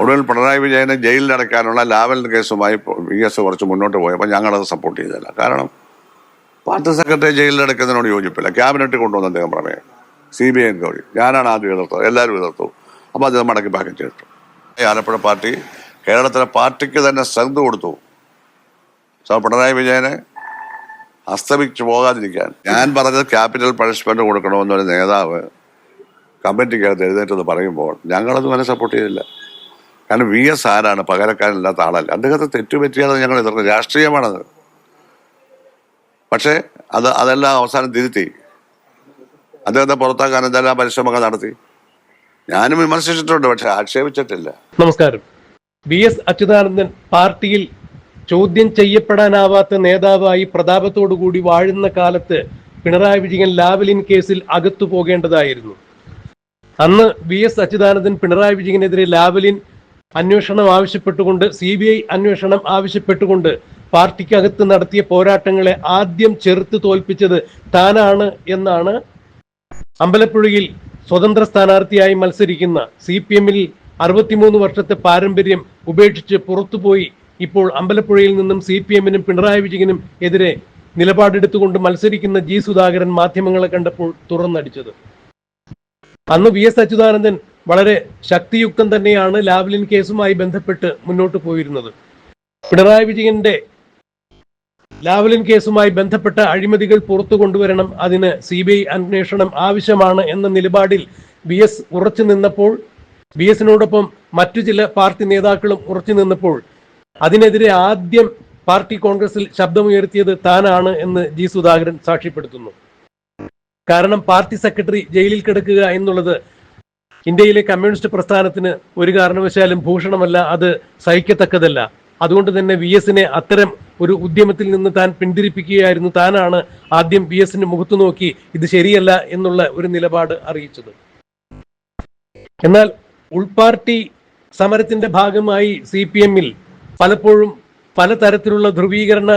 ഒടുവിൽ പിണറായി വിജയനെ ജയിലിലടയ്ക്കാനുള്ള ലാവൽ കേസുമായി VS കുറച്ച് മുന്നോട്ട് പോയപ്പോൾ ഞങ്ങളത് സപ്പോർട്ട് ചെയ്തില്ല. കാരണം പാർട്ടി സെക്രട്ടറി ജയിലിലടക്കുന്നതിനോട് യോജിപ്പില്ല. ക്യാബിനറ്റ് കൊണ്ടുവന്ന അദ്ദേഹം പ്രമേയം, CBI എൻക്വയറി, ഞാനാണ് ആദ്യം എതിർത്തത്, എല്ലാവരും എതിർത്തു. അപ്പോൾ അദ്ദേഹം മടക്കി പാക്കറ്റ് ചെയ്തിട്ടു. ആലപ്പുഴ പാർട്ടി കേരളത്തിലെ പാർട്ടിക്ക് തന്നെ സ്ട്രെങ്ത് കൊടുത്തു. പിണറായി വിജയനെ അസ്തമിച്ചു പോകാതിരിക്കാൻ. ഞാൻ പറഞ്ഞത് ക്യാപിറ്റൽ പണിഷ്മെന്റ് കൊടുക്കണമെന്നൊരു നേതാവ് കമ്മിറ്റിക്കകത്ത് എഴുന്നേറ്റെന്ന് പറയുമ്പോൾ ഞങ്ങളത് വരെ സപ്പോർട്ട് ചെയ്തില്ല. കാരണം VS ആരാണ്? പകരക്കാരനില്ലാത്ത ആളല്ല. അദ്ദേഹത്തെ തെറ്റുപറ്റിയാതെ ഞങ്ങൾ എതിർക്കും. രാഷ്ട്രീയമാണത്. പക്ഷേ അതെല്ലാം അവസാനം തിരുത്തി അദ്ദേഹത്തെ പുറത്താക്കാൻ എന്തെല്ലാം പരിശ്രമങ്ങൾ നടത്തി. ഞാനും വിമർശിച്ചിട്ടുണ്ട്, പക്ഷെ ആക്ഷേപിച്ചിട്ടില്ല. നമസ്കാരം. VS അച്യുതാനന്ദൻ പാർട്ടിയിൽ ചോദ്യം ചെയ്യപ്പെടാനാവാത്ത നേതാവായി പ്രതാപത്തോടുകൂടി വാഴുന്ന കാലത്ത് പിണറായി വിജയൻ ലാവലിൻ കേസിൽ അകത്തു പോകേണ്ടതായിരുന്നു. അന്ന് VS അച്യുതാനന്ദൻ പിണറായി വിജയനെതിരെ ലാവലിൻ അന്വേഷണം ആവശ്യപ്പെട്ടുകൊണ്ട്, CBI അന്വേഷണം ആവശ്യപ്പെട്ടുകൊണ്ട് പാർട്ടിക്കകത്ത് നടത്തിയ പോരാട്ടങ്ങളെ ആദ്യം ചെറുത്ത് തോൽപ്പിച്ചത് താനാണ് എന്നാണ് അമ്പലപ്പുഴയിൽ സ്വതന്ത്ര സ്ഥാനാർത്ഥിയായി മത്സരിക്കുന്ന CPM-ൽ 63 വർഷത്തെ പാരമ്പര്യം ഉപേക്ഷിച്ച് പുറത്തുപോയി ഇപ്പോൾ അമ്പലപ്പുഴയിൽ നിന്നും CPM-നും പിണറായി വിജയനും എതിരെ നിലപാടെടുത്തുകൊണ്ട് മത്സരിക്കുന്ന G. സുധാകരൻ മാധ്യമങ്ങളെ കണ്ടപ്പോൾ തുറന്നടിച്ചത്. അന്ന് VS അച്യുതാനന്ദൻ വളരെ ശക്തിയുക്തം തന്നെയാണ് ലാവ്ലിൻ കേസുമായി ബന്ധപ്പെട്ട് മുന്നോട്ട് പോയിരുന്നത്. പിണറായി വിജയന്റെ ലാവ്ലിൻ കേസുമായി ബന്ധപ്പെട്ട അഴിമതികൾ പുറത്തു കൊണ്ടുവരണം, അതിന് CBI അന്വേഷണം ആവശ്യമാണ് എന്ന നിലപാടിൽ VS ഉറച്ചു നിന്നപ്പോൾ, VS-നോടൊപ്പം മറ്റു ചില പാർട്ടി നേതാക്കളും ഉറച്ചു നിന്നപ്പോൾ അതിനെതിരെ ആദ്യം പാർട്ടി കോൺഗ്രസിൽ ശബ്ദമുയർത്തിയത് താനാണ് എന്ന് G. സുധാകരൻ സാക്ഷ്യപ്പെടുത്തുന്നു. കാരണം പാർട്ടി സെക്രട്ടറി ജയിലിൽ കിടക്കുക എന്നുള്ളത് ഇന്ത്യയിലെ കമ്മ്യൂണിസ്റ്റ് പ്രസ്ഥാനത്തിന് ഒരു കാരണവശാലും ഭൂഷണമല്ല, അത് സഹിക്കത്തക്കതല്ല. അതുകൊണ്ട് തന്നെ VS-നെ അത്തരം ഒരു ഉദ്യമത്തിൽ നിന്ന് താൻ പിന്തിരിപ്പിക്കുകയായിരുന്നു. താനാണ് ആദ്യം VS-ന് മുഖത്തു നോക്കി ഇത് ശരിയല്ല എന്നുള്ള ഒരു നിലപാട് അറിയിച്ചത്. എന്നാൽ ഉൾപാർട്ടി സമരത്തിന്റെ ഭാഗമായി CPM-ൽ പലപ്പോഴും പലതരത്തിലുള്ള ധ്രുവീകരണ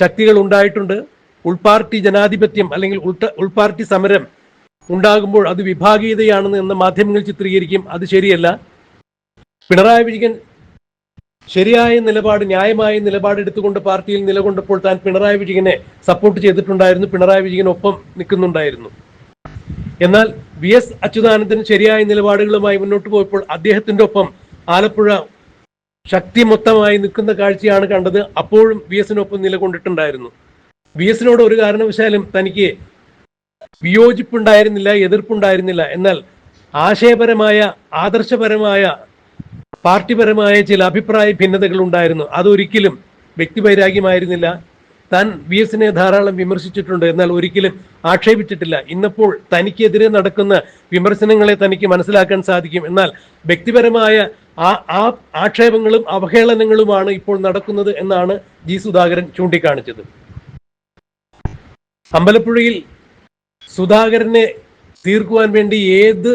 ശക്തികൾ ഉണ്ടായിട്ടുണ്ട്. ഉൾപാർട്ടി ജനാധിപത്യം അല്ലെങ്കിൽ ഉൾപാർട്ടി സമരം ഉണ്ടാകുമ്പോൾ അത് വിഭാഗീയതയാണെന്ന് എന്ന മാധ്യമങ്ങൾ ചിത്രീകരിക്കും. അത് ശരിയല്ല. പിണറായി വിജയൻ ശരിയായ നിലപാട്, ന്യായമായ നിലപാട് എടുത്തുകൊണ്ട് പാർട്ടിയിൽ നിലകൊണ്ടപ്പോൾ താൻ പിണറായി വിജയനെ സപ്പോർട്ട് ചെയ്തിട്ടുണ്ടായിരുന്നു, പിണറായി വിജയൻ ഒപ്പം നിൽക്കുന്നുണ്ടായിരുന്നു. എന്നാൽ VS അച്യുതാനന്ദൻ ശരിയായ നിലപാടുകളുമായി മുന്നോട്ട് പോയപ്പോൾ അദ്ദേഹത്തിന്റെ ഒപ്പം ആലപ്പുഴ ശക്തി മൊത്തമായി നിൽക്കുന്ന കാഴ്ചയാണ് കണ്ടത്. അപ്പോഴും VS-നൊപ്പം നിലകൊണ്ടിട്ടുണ്ടായിരുന്നു. VS-നോട് ഒരു കാരണവശാലും തനിക്ക് വിയോജിപ്പുണ്ടായിരുന്നില്ല, എതിർപ്പുണ്ടായിരുന്നില്ല. എന്നാൽ ആശയപരമായ, ആദർശപരമായ, പാർട്ടിപരമായ ചില അഭിപ്രായ ഭിന്നതകൾ ഉണ്ടായിരുന്നു. അതൊരിക്കലും വ്യക്തിവൈരാഗ്യമായിരുന്നില്ല. താൻ VS-നെ ധാരാളം വിമർശിച്ചിട്ടുണ്ട്, എന്നാൽ ഒരിക്കലും ആക്ഷേപിച്ചിട്ടില്ല. ഇന്നിപ്പോൾ തനിക്കെതിരെ നടക്കുന്ന വിമർശനങ്ങളെ തനിക്ക് മനസ്സിലാക്കാൻ സാധിക്കും. എന്നാൽ വ്യക്തിപരമായ ആ ആക്ഷേപങ്ങളും അവഹേളനങ്ങളുമാണ് ഇപ്പോൾ നടക്കുന്നത് എന്നാണ് G. സുധാകരൻ ചൂണ്ടിക്കാണിച്ചത്. അമ്പലപ്പുഴയിൽ സുധാകരനെ തീർക്കുവാൻ വേണ്ടി ഏത്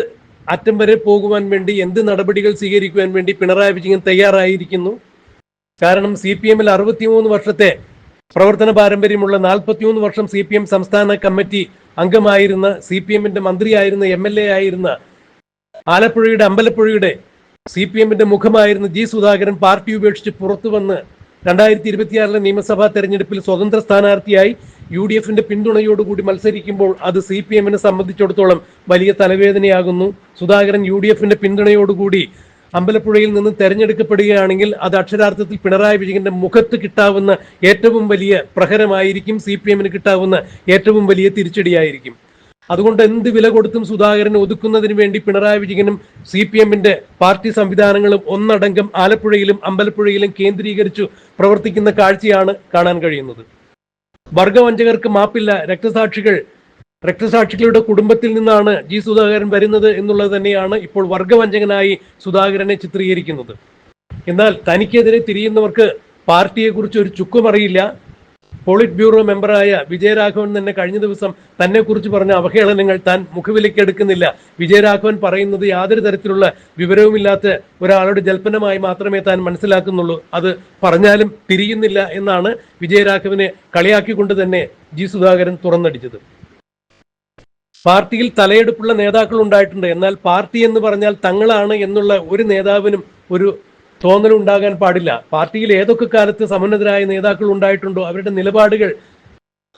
അറ്റം വരെ പോകുവാൻ വേണ്ടി, എന്ത് നടപടികൾ സ്വീകരിക്കുവാൻ വേണ്ടി പിണറായി വിജയൻ തയ്യാറായിരിക്കുന്നു. കാരണം CPM-ൽ 63 വർഷത്തെ പ്രവർത്തന പാരമ്പര്യമുള്ള, 43 വർഷം CPM സംസ്ഥാന കമ്മിറ്റി അംഗമായിരുന്ന, CPM-ന്റെ മന്ത്രിയായിരുന്ന, MLA ആയിരുന്ന, ആലപ്പുഴയുടെ അമ്പലപ്പുഴയുടെ CPM-ന്റെ മുഖമായിരുന്ന G. സുധാകരൻ പാർട്ടി ഉപേക്ഷിച്ച് പുറത്തു വന്ന് 2026 നിയമസഭാ തെരഞ്ഞെടുപ്പിൽ സ്വതന്ത്ര സ്ഥാനാർത്ഥിയായി UDF-ന്റെ പിന്തുണയോടുകൂടി മത്സരിക്കുമ്പോൾ അത് CPM-നെ സംബന്ധിച്ചിടത്തോളം വലിയ തലവേദനയാകുന്നു. സുധാകരൻ UDF-ന്റെ പിന്തുണയോടുകൂടി അമ്പലപ്പുഴയിൽ നിന്ന് തെരഞ്ഞെടുക്കപ്പെടുകയാണെങ്കിൽ അത് അക്ഷരാർത്ഥത്തിൽ പിണറായി വിജയന്റെ മുഖത്ത് കിട്ടാവുന്ന ഏറ്റവും വലിയ പ്രഹരമായിരിക്കും, CPM-ന് കിട്ടാവുന്ന ഏറ്റവും വലിയ തിരിച്ചടിയായിരിക്കും. അതുകൊണ്ട് എന്ത് വില കൊടുത്തും സുധാകരനെ ഒതുക്കുന്നതിന് വേണ്ടി പിണറായി വിജയനും CPM-ന്റെ പാർട്ടി സംവിധാനങ്ങളും ഒന്നടങ്കം ആലപ്പുഴയിലും അമ്പലപ്പുഴയിലും കേന്ദ്രീകരിച്ചു പ്രവർത്തിക്കുന്ന കാഴ്ചയാണ് കാണാൻ കഴിയുന്നത്. വർഗവഞ്ചകർക്ക് മാപ്പില്ല. രക്തസാക്ഷികളുടെ കുടുംബത്തിൽ നിന്നാണ് G. സുധാകരൻ വരുന്നത് എന്നുള്ളത് തന്നെയാണ് ഇപ്പോൾ വർഗവഞ്ചകനായി സുധാകരനെ ചിത്രീകരിക്കുന്നത്. എന്നാൽ തനിക്കെതിരെ തിരിയുന്നവർക്ക് പാർട്ടിയെക്കുറിച്ച് ഒരു ചുക്കും അറിയില്ല. പോളിറ്റ് ബ്യൂറോ മെമ്പറായ വിജയരാഘവൻ തന്നെ കഴിഞ്ഞ ദിവസം തന്നെ കുറിച്ച് പറഞ്ഞ അവഹേളനങ്ങൾ താൻ മുഖവിലേക്ക് എടുക്കുന്നില്ല. വിജയരാഘവൻ പറയുന്നത് യാതൊരു തരത്തിലുള്ള വിവരവുമില്ലാത്ത ഒരാളുടെ ജൽപ്പനമായി മാത്രമേ താൻ മനസ്സിലാക്കുന്നുള്ളൂ. അത് പറഞ്ഞാലും തിരിയുന്നില്ല എന്നാണ് വിജയരാഘവനെ കളിയാക്കിക്കൊണ്ട് തന്നെ G. സുധാകരൻ തുറന്നടിച്ചത്. പാർട്ടിയിൽ തലയെടുപ്പുള്ള നേതാക്കൾ ഉണ്ടായിട്ടുണ്ട്. എന്നാൽ പാർട്ടി എന്ന് പറഞ്ഞാൽ തങ്ങളാണ് എന്നുള്ള ഒരു നേതാവിനും ഒരു തോന്നലുണ്ടാകാൻ പാടില്ല. പാർട്ടിയിൽ ഏതൊക്കെ കാലത്ത് സമുന്നതരായ നേതാക്കൾ ഉണ്ടായിട്ടുണ്ടോ അവരുടെ നിലപാടുകൾ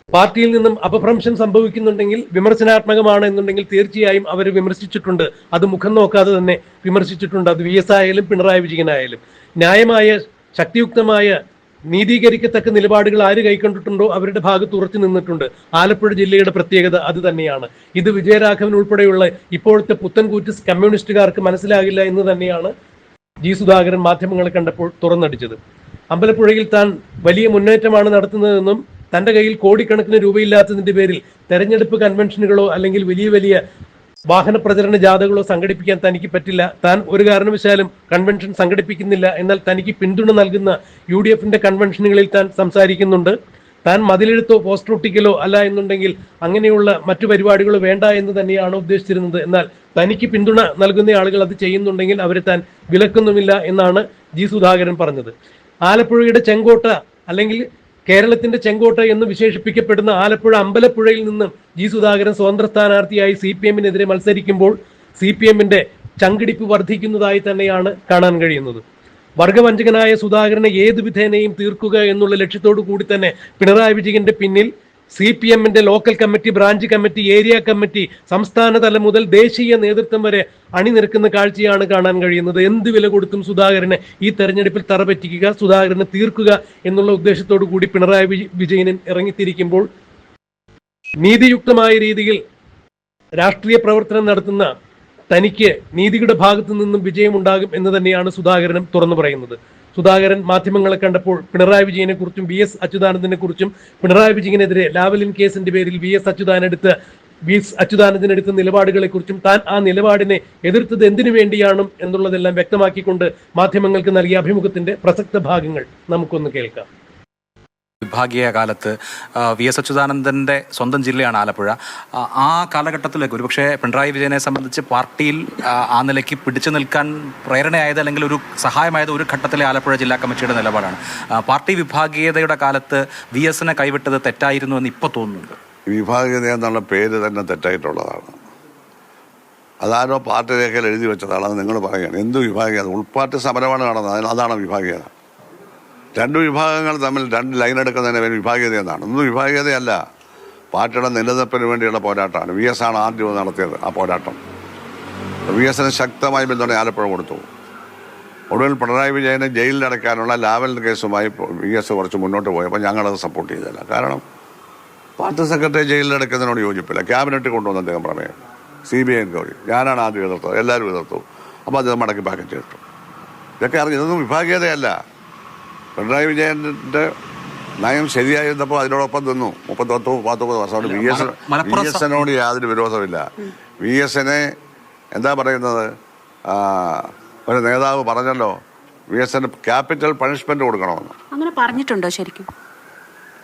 പാർട്ടിയിൽ നിന്നും അപഭ്രംശം സംഭവിക്കുന്നുണ്ടെങ്കിൽ, വിമർശനാത്മകമാണ് എന്നുണ്ടെങ്കിൽ തീർച്ചയായും അവർ വിമർശിച്ചിട്ടുണ്ട്. അത് മുഖം നോക്കാതെ തന്നെ വിമർശിച്ചിട്ടുണ്ട്. അത് VS ആയാലും പിണറായി വിജയനായാലും ന്യായമായ, ശക്തിയുക്തമായ, നീതീകരിക്കത്തക്ക നിലപാടുകൾ ആര് കൈക്കൊണ്ടിട്ടുണ്ടോ അവരുടെ ഭാഗത്ത് ഉറച്ചു നിന്നിട്ടുണ്ട്. ആലപ്പുഴ ജില്ലയുടെ പ്രത്യേകത അത് തന്നെയാണ്. ഇത് വിജയരാഘവൻ ഉൾപ്പെടെയുള്ള ഇപ്പോഴത്തെ പുത്തൻകൂറ്റ് കമ്മ്യൂണിസ്റ്റുകാർക്ക് മനസ്സിലാകില്ല എന്ന് തന്നെയാണ് ജി സുധാകരൻ മാധ്യമങ്ങളെ കണ്ടപ്പോൾ തുറന്നടിച്ചത്. അമ്പലപ്പുഴയിൽ താൻ വലിയ മുന്നേറ്റമാണ് നടത്തുന്നതെന്നും തന്റെ കയ്യിൽ കോടിക്കണക്കിന് രൂപയില്ലാത്തതിന്റെ പേരിൽ തെരഞ്ഞെടുപ്പ് കൺവെൻഷനുകളോ അല്ലെങ്കിൽ വലിയ വലിയ വാഹന പ്രചരണ ജാഥകളോ സംഘടിപ്പിക്കാൻ തനിക്ക് പറ്റില്ല, താൻ ഒരു കാരണവശാലും കൺവെൻഷൻ സംഘടിപ്പിക്കുന്നില്ല, എന്നാൽ തനിക്ക് പിന്തുണ നൽകുന്ന UDFന്റെ കൺവെൻഷനുകളിൽ താൻ സംസാരിക്കുന്നുണ്ട്, താൻ മതിലെഴുത്തോ പോസ്റ്റർ ഒട്ടിക്കലോ അല്ല എന്നുണ്ടെങ്കിൽ അങ്ങനെയുള്ള മറ്റു പരിപാടികളോ വേണ്ട എന്ന് തന്നെയാണ് ഉദ്ദേശിച്ചിരുന്നത്. എന്നാൽ തനിക്ക് പിന്തുണ നൽകുന്ന ആളുകൾ അത് ചെയ്യുന്നുണ്ടെങ്കിൽ അവരെ താൻ വിലക്കുന്നുമില്ല എന്നാണ് ജി സുധാകരൻ പറഞ്ഞത്. ആലപ്പുഴയുടെ ചെങ്കോട്ട അല്ലെങ്കിൽ കേരളത്തിന്റെ ചെങ്കോട്ട എന്ന് വിശേഷിപ്പിക്കപ്പെടുന്ന ആലപ്പുഴ അമ്പലപ്പുഴയിൽ നിന്നും ജി സുധാകരൻ സ്വതന്ത്ര സ്ഥാനാർത്ഥിയായി CPM-നെതിരെ മത്സരിക്കുമ്പോൾ CPM-ന്റെ ചങ്കിടിപ്പ് വർദ്ധിക്കുന്നതായി തന്നെയാണ് കാണാൻ കഴിയുന്നത്. വർഗവഞ്ചകനായ സുധാകരനെ ഏതു വിധേനയും തീർക്കുക എന്നുള്ള ലക്ഷ്യത്തോടു കൂടി തന്നെ പിണറായി വിജയന്റെ പിന്നിൽ CPM-ന്റെ local committee, branch committee, area committee, സംസ്ഥാന തലം മുതൽ ദേശീയ നേതൃത്വം വരെ അണിനിരക്കുന്ന കാഴ്ചയാണ് കാണാൻ കഴിയുന്നത്. എന്ത് വില കൊടുത്തും സുധാകരനെ ഈ തെരഞ്ഞെടുപ്പിൽ തറപറ്റിക്കുക, സുധാകരനെ തീർക്കുക എന്നുള്ള ഉദ്ദേശത്തോടു കൂടി പിണറായി വിജയൻ ഇറങ്ങിത്തിരിക്കുമ്പോൾ നീതിയുക്തമായ രീതിയിൽ രാഷ്ട്രീയ പ്രവർത്തനം നടത്തുന്ന തനിക്ക് നീതിയുടെ ഭാഗത്തു നിന്നും വിജയമുണ്ടാകും എന്ന് തന്നെയാണ് സുധാകരനും തുറന്നു പറയുന്നത്. സുധാകരൻ മാധ്യമങ്ങളെ കണ്ടപ്പോൾ പിണറായി വിജയനെ കുറിച്ചും VS അച്യുതാനന്ദനെ കുറിച്ചും പിണറായി വിജയനെതിരെ ലാവലിൻ കേസിന്റെ പേരിൽ VS അച്യുതാനന്ദൻ എടുത്ത നിലപാടുകളെ കുറിച്ചും താൻ ആ നിലപാടിനെ എതിർത്തത് എന്തിനു വേണ്ടിയാണ് എന്നുള്ളതെല്ലാം വ്യക്തമാക്കിക്കൊണ്ട് മാധ്യമങ്ങൾക്ക് നൽകിയ അഭിമുഖത്തിന്റെ പ്രസക്ത ഭാഗങ്ങൾ നമുക്കൊന്ന് കേൾക്കാം. വിഭാഗീയ കാലത്ത് VS അച്യുതാനന്ദൻ്റെ സ്വന്തം ജില്ലയാണ് ആലപ്പുഴ. ആ കാലഘട്ടത്തിലേക്ക് ഒരുപക്ഷെ പിണറായി വിജയനെ സംബന്ധിച്ച് പാർട്ടിയിൽ ആ നിലയ്ക്ക് പിടിച്ചു നിൽക്കാൻ പ്രേരണയായത് അല്ലെങ്കിൽ ഒരു സഹായമായത് ഒരു ഘട്ടത്തിലെ ആലപ്പുഴ ജില്ലാ കമ്മിറ്റിയുടെ നിലപാടാണ്. പാർട്ടി വിഭാഗീയതയുടെ കാലത്ത് VSനെ കൈവിട്ടത് തെറ്റായിരുന്നു എന്ന് ഇപ്പോൾ തോന്നുന്നുണ്ട്. വിഭാഗീയത എന്നുള്ള പേര് തന്നെ തെറ്റായിട്ടുള്ളതാണ്. അതാരോ പാർട്ടി രേഖയിൽ എഴുതി വെച്ചതാണ്. അത് നിങ്ങൾ പറയുകയാണ്. എന്ത് വിഭാഗീയത? ഉൾപാർട്ടി സമരമാണ് നടന്നത്. അതാണ് വിഭാഗീയത. രണ്ട് വിഭാഗങ്ങൾ തമ്മിൽ രണ്ട് ലൈൻ എടുക്കുന്നതിന് പേര് വിഭാഗീയത എന്നാണ്. ഒന്നും വിഭാഗീയതയല്ല, പാർട്ടിയുടെ നിലനിൽപ്പിന് വേണ്ടിയുള്ള പോരാട്ടമാണ്. VS ആണ് ആദ്യം നടത്തിയത് ആ പോരാട്ടം. VSന് ശക്തമായി പിന്തുണ ആലപ്പുഴ കൊടുത്തു. ഒടുവിൽ പിണറായി വിജയനെ ജയിലിലടക്കാനുള്ള ലാവൽ കേസുമായി VS കുറച്ച് മുന്നോട്ട് പോയപ്പോൾ ഞങ്ങളത് സപ്പോർട്ട് ചെയ്തില്ല. കാരണം പാർട്ടി സെക്രട്ടറി ജയിലിലടക്കുന്നതിനോട് യോജിപ്പില്ല. ക്യാബിനറ്റ് കൊണ്ടുവന്ന അദ്ദേഹം പ്രമേയം, CBI എൻക്വയറി. ഞാനാണ് ആദ്യം എതിർത്തത്, എല്ലാവരും എതിർത്തു. അപ്പോൾ അദ്ദേഹം മടക്കി പാക്കറ്റ് ചെയ്തിട്ടു. ഇതൊക്കെ അറിഞ്ഞു. ഇതൊന്നും വിഭാഗീയതയല്ല. പിണറായി വിജയന്റെ നയം ശരിയായിരുന്നപ്പോൾ അതിനോടൊപ്പം നിന്നു. 39 വർഷമാണ്. VSനോട് യാതൊരു വിരോധമില്ല. VSനെ എന്താ പറയുന്നത്, ഒരു നേതാവ് പറഞ്ഞല്ലോ VSന് ക്യാപിറ്റൽ പണിഷ്മെന്റ് കൊടുക്കണമെന്ന്. അങ്ങനെ പറഞ്ഞിട്ടുണ്ടോ ശരിക്കും?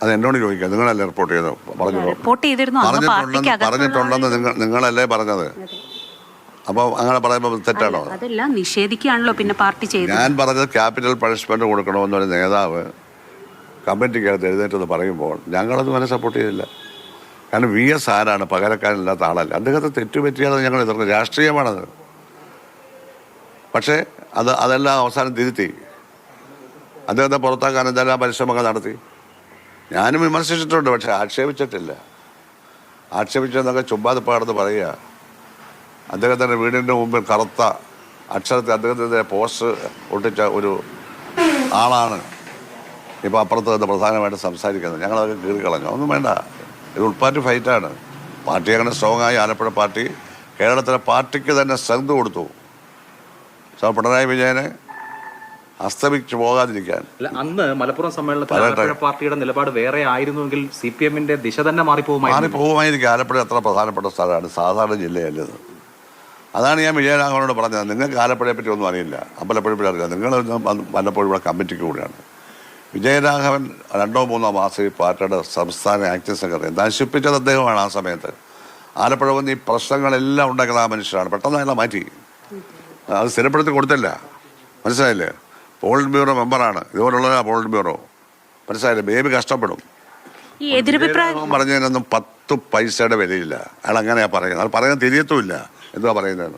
അത് എന്നോട് ചോദിക്കാം. നിങ്ങളല്ലേ റിപ്പോർട്ട് ചെയ്തത്? പറഞ്ഞിട്ടുണ്ടെന്ന് നിങ്ങളല്ലേ പറഞ്ഞത്? അപ്പോൾ അങ്ങനെ പറയുമ്പോൾ തെറ്റാണോ? അതെല്ലാം നിഷേധിക്കുകയാണല്ലോ പിന്നെ പാർട്ടി ചെയ്തത്. ഞാൻ പറഞ്ഞത് ക്യാപിറ്റൽ പണിഷ്മെന്റ് കൊടുക്കണമെന്നൊരു നേതാവ് കമ്മിറ്റിക്കകത്ത് എഴുന്നേറ്റെന്ന് പറയുമ്പോൾ ഞങ്ങളത് വരെ സപ്പോർട്ട് ചെയ്തില്ല. കാരണം VS ആരാണ്? പകരക്കാരനില്ലാത്ത ആളല്ല. അദ്ദേഹത്തെ തെറ്റുപറ്റിയാതെ ഞങ്ങൾ എതിർക്കുന്നത്. രാഷ്ട്രീയമാണത്. പക്ഷേ അതെല്ലാം അവസാനം തിരുത്തി. അദ്ദേഹത്തെ പുറത്താക്കാൻ എന്തെല്ലാം പരിശ്രമങ്ങൾ നടത്തി. ഞാനും വിമർശിച്ചിട്ടുണ്ട്, പക്ഷെ ആക്ഷേപിച്ചിട്ടില്ല. ആക്ഷേപിച്ചെന്നൊക്കെ ചുമ്മാതിപ്പാടെന്ന് പറയുക. അദ്ദേഹത്തിൻ്റെ വീടിൻ്റെ മുമ്പിൽ കറുത്ത അക്ഷരത്തിൽ അദ്ദേഹത്തിൻ്റെ പോസ്റ്റ് ഒട്ടിച്ച ഒരു ആളാണ് ഇപ്പോൾ അപ്പുറത്ത് നിന്ന് പ്രധാനമായിട്ട് സംസാരിക്കുന്നത്. ഞങ്ങളതൊക്കെ കീറിക്കളഞ്ഞു. ഒന്നും വേണ്ട. ഇത് ഉൾപ്പാർട്ടി ഫൈറ്റാണ്. പാർട്ടി അങ്ങനെ സ്ട്രോങ് ആയി. ആലപ്പുഴ പാർട്ടി കേരളത്തിലെ പാർട്ടിക്ക് തന്നെ സ്ട്രെങ്ത് കൊടുത്തു. പിണറായി വിജയനെ അസ്തമിച്ചു പോകാതിരിക്കാൻ. അന്ന് മലപ്പുറം സമ്മേളനത്തിൽ പാർട്ടിയുടെ നിലപാട് വേറെ ആയിരുന്നുവെങ്കിൽ CPM-ന്റെ ദിശ തന്നെ മാറിപ്പോകുമായിരിക്കും. ആലപ്പുഴ അത്ര പ്രധാനപ്പെട്ട സ്ഥലമാണ്, സാധാരണ ജില്ലയല്ലത്. അതാണ് ഞാൻ വിജയരാഘവനോട് പറഞ്ഞത്. നിങ്ങൾക്ക് ആലപ്പുഴയെ പറ്റി ഒന്നും അറിയില്ല, അമ്പലപ്പുഴയെ പറ്റി അറിയില്ല. നിങ്ങൾ വല്ലപ്പോഴും ഇവിടെ കമ്മിറ്റിക്ക് കൂടിയാണ്. വിജയരാഘവൻ 2-3 മാസം ഈ പാർട്ടിയുടെ സംസ്ഥാന ആക്ടിംഗ് സെക്രട്ടറി നശിപ്പിച്ചത് അദ്ദേഹമാണ്. ആ സമയത്ത് ആലപ്പുഴ വന്ന് ഈ പ്രശ്നങ്ങളെല്ലാം ഉണ്ടാക്കുന്ന ആ മനുഷ്യരാണ്. പെട്ടെന്ന് അയാളെ മാറ്റി. അത് സ്ഥിരപ്പെടുത്തി കൊടുത്തില്ല. മനസ്സിലായില്ലേ? പോളിറ്റ് ബ്യൂറോ മെമ്പറാണ്. ഇതുപോലുള്ളതാണ് പോളിറ്റ് ബ്യൂറോ. മനസ്സിലായില്ലേ? ബേബി കഷ്ടപ്പെടും. പറഞ്ഞതിനൊന്നും 10 പൈസയുടെ വിലയില്ല. അയാൾ അങ്ങനെയാ പറയുന്നത്. അത് പറയാൻ തിരിയത്തുമില്ല. എന്തുവാ പറയുന്നത്?